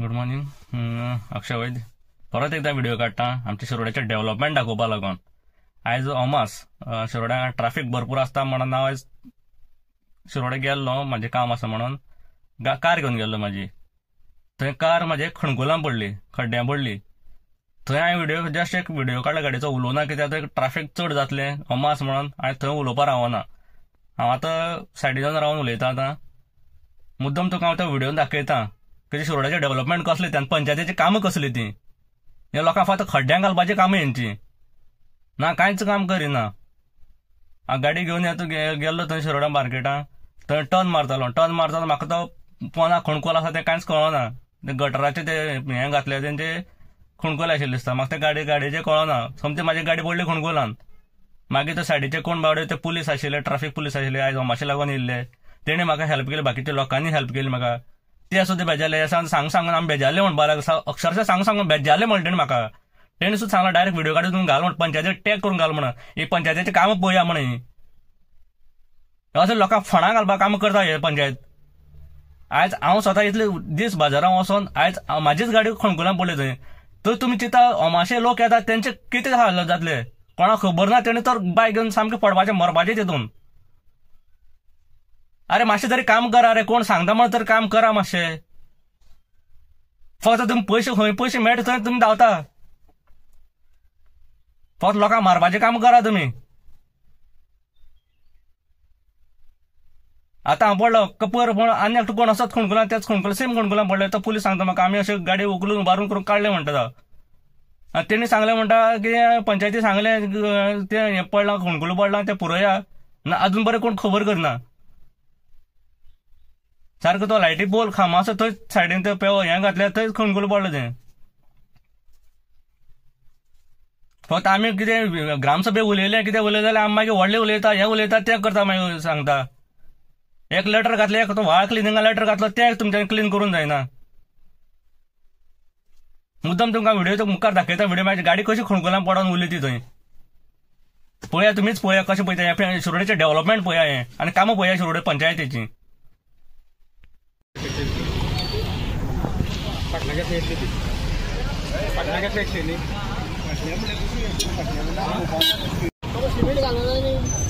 Good morning. अक्षय वैद परत एकदा video काढता आमच्या शिरोड्याचे डेव्हलपमेंट दाखोवपा लागून. आयज अमास शिरोड्या ट्रॅफिक भरपूर असता म्हणून हांव आयज शिरोड्या गेल्लो, म्हाजें काम आसा म्हणून कार घेवन गेल्लो म्हाजी. थंय कार म्हाजे खणकुलां पडली, खड्ड्यां पडली. थंय हांवें जस्ट एक व्हिडिओ काडला गाडयेचो, उलोवना कित्याक थंय ट्रॅफिक चड जातलें अमास म्हणून हांवें थंय उलोवपा रावना. हांव आतां सायडीन रावन उलयतां. आतां मुद्दम तुका हांव तो व्हिडिओन दाखयतां की शिरोड्याचें डेव्हलपमेंट कसलें तें आनी पंचायतीची कामां कसलीं तीं. हे लोकांक फक्त खड्ड्यां घालपाची कामां हेंची ना, कांयच काम करिना. हांव गाडी घेवन येता गेल्लो थंय शिरोड्या मार्केटां. थंय टर्न मारतालो म्हाका तो पोना खणकोल आसा तें कांयच कळना. ते गटराचे ते हें घातले तेंचे खणकोल आशिल्ले दिसता. म्हाका ते गाडयेचें कळना. समती म्हाजी गाडी पडली खणकोलान. मागीर ते सायडीचे कोण बावडे ते पुलीस आशिल्ले, ट्रॅफिक पुलीस आशिल्ले, आयज अमाशे लागून येयल्ले. तेणी म्हाका हेल्प केली, बाकीच्या लोकांनी हेल्प केली म्हाका. ते सुद्दां बेजारले. सांगून आमी बेजारले म्हणपा लागले, अक्षरशः सांगून बेजारले म्हण तेणी म्हाका. तेणी सुद्दां सांगला डायरेक्ट व्हिडिओ काडून घाल म्हण, पंचायतीक टॅग करून घाल म्हण, ही पंचायतीची कामां पळोवया म्हण. अशें लोकांक फणां घालपाक कामां करता हे पंचायत. आयज हांव स्वता इतले दीस बाजारांत वचोन आयज म्हाजीच गाडी खणकुलां पडली थंय. तर तुमी चिंता अमाशे लोक येतात तेंचे कितें हाल जातले कोणाक खबर ना. तेणी तर बायक घेवन सामकें पडपाचें मरपाचें तितून. अरे मातशें तरी काम करा रे, कोण सांगता म्हण तर काम करा मातशें. फक्त तुमी खंय पयशे मेळटा थंय तुमी धांवता. फक्त लोकांक मारपाचें काम करा तुमी. आतां हांव पडलो कपर पूण आनी एकटो कोण असोच खणकुलां, तेच खणकुलां सेम खणकुलां पडले. तो पुलीस सांगता म्हाका आमी अशें गाडी उखलून उबारून करून काडले म्हणटा तो. आनी तेणी सांगलें म्हणटा की पंचायती सांगलें तें हें पडलां, खणकुलो पडलां, तें पुरोया. ना अजून बरें कोण खबर करना. सारको तो लायटी पोल खांबो आसा थंय सायडीन ते हें घातलें, थंयच खणकुलो पडलो तें. फक्त आमी कितें ग्रामसभेक उलयलें, कितें उलयलें जाल्यार आमी मागीर व्हडलें उलयता, हें उलयता तें करता, मागीर सांगता. एक लेटर घातलें, एक तो व्हाळ क्लिनिंगा लेटर घातलो, तें तुमच्यानी क्लीन करून जायना. मुद्दम तुमकां व्हिडिओ मुखार दाखयता, व्हिडिओ म्हाजी गाडी कशी खणकुलां पडोन उरली ती थंय. पळया तुमीच पळया कशें पळयता हें शिरोडेचें डेव्हलपमेंट पळया हें, आनी कामां पळया शिरोडे पंचायतीची. सिमेंट घालून